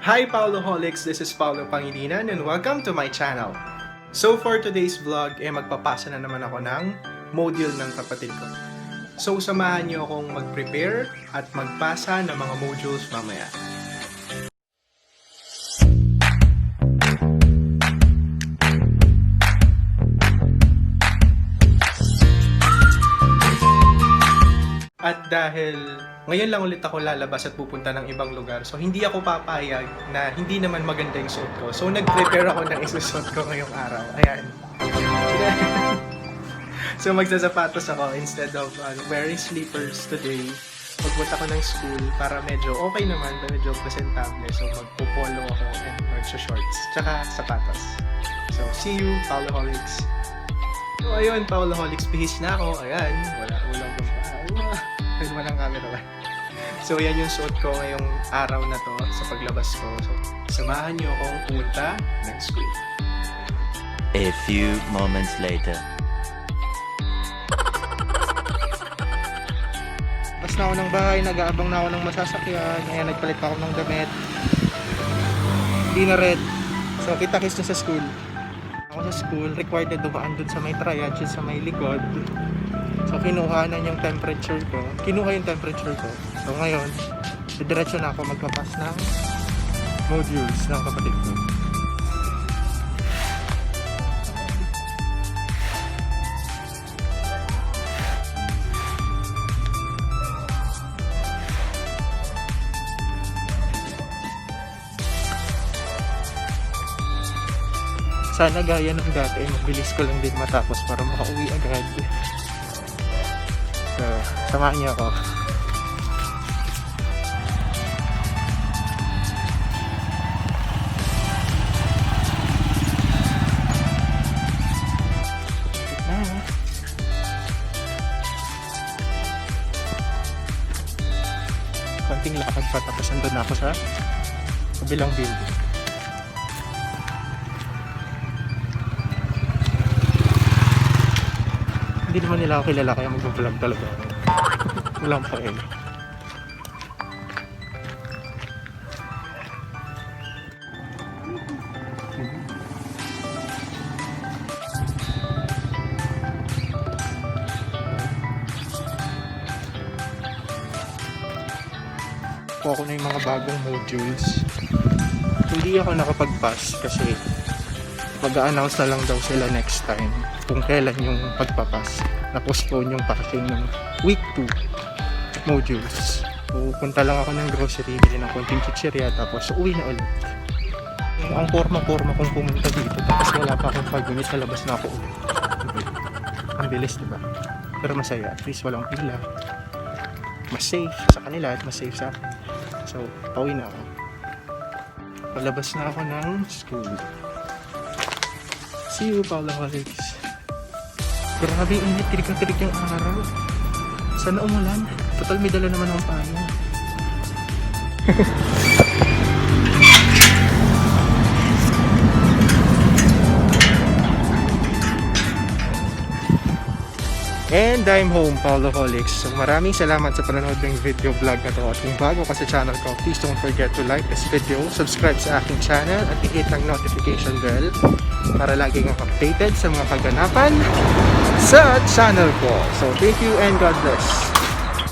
Hi Paoloholics, this is Paolo Pangilinan and welcome to my channel. So for today's vlog, magpapasa na naman ako ng module ng kapatid ko. So samahan niyo akong mag-prepare at magpasa ng mga modules mamaya. At dahil ngayon lang ulit ako lalabas at pupunta ng ibang lugar, so hindi ako papayag na hindi naman maganda yung suot ko. So nag-prepare ako ng isusuot ko ngayong araw. Ayan. So magsasapatos ako instead of wearing slippers today. Pagpunta ko ng school para medyo okay naman, medyo presentable. So magpupolo ako and magsa-shorts. Tsaka sapatos. So see you, Paoloholics. So ayun, Paoloholics, bihis na ako. Ayan, walang walang camera. So yan yung suot ko ngayong araw na to sa paglabas ko. So samahan niyo akong pumunta ng school. A few moments later. Pas na ako ng bahay, nag-aabang na ako ng masasakyan. Ayan, nagpalit pa ako ng damit. Hindi na red. So kita-kits na sa school. Ako sa school, required na dumaan dun sa may triage, sa may likod. So kinuha na yung temperature ko. Kinuha yung temperature ko. So ngayon, diretso na ako magpapas ng modules ng kapatid ko. Sana gaya ng dati, mabilis ko lang din matapos para makauwi agad. So, samahan niyo ako. Konting lakad pa tapos andun na ako sa kabilang building. Hindi naman nila ako kilala kaya mag-vlog talaga ako. Walang pa eh. Po ako na yung mga bagong modules. Hindi ako nakapag-pass kasi mag-a-announce na lang daw sila next time kung kailan yung pagpapas. Na-postpone yung passing ng week 2 modules. So, punta lang ako ng grocery, bili ng konting chichirya, tapos uwi na ulit. Ang forma-forma kong pumunta dito, tapos wala pa akong 5 minutes, nalabas na ako ulit. Ang bilis, diba? Pero masaya, at least walang pila. Mas safe sa kanila at mas safe sa akin. So, pauwi na ako. Palabas na ako ng school. See you, Paoloholics. Grabe, init, tirik yung araw. Sana umulan. Total, may dala naman ang paano. And I'm home, Paoloholics. So maraming salamat sa panonood ng video vlog na to. At kung bago ka sa channel ko, please don't forget to like this video, subscribe sa aking channel, at i-hit ang notification bell para lagi kang updated sa mga kaganapan sa channel ko. So thank you and God bless.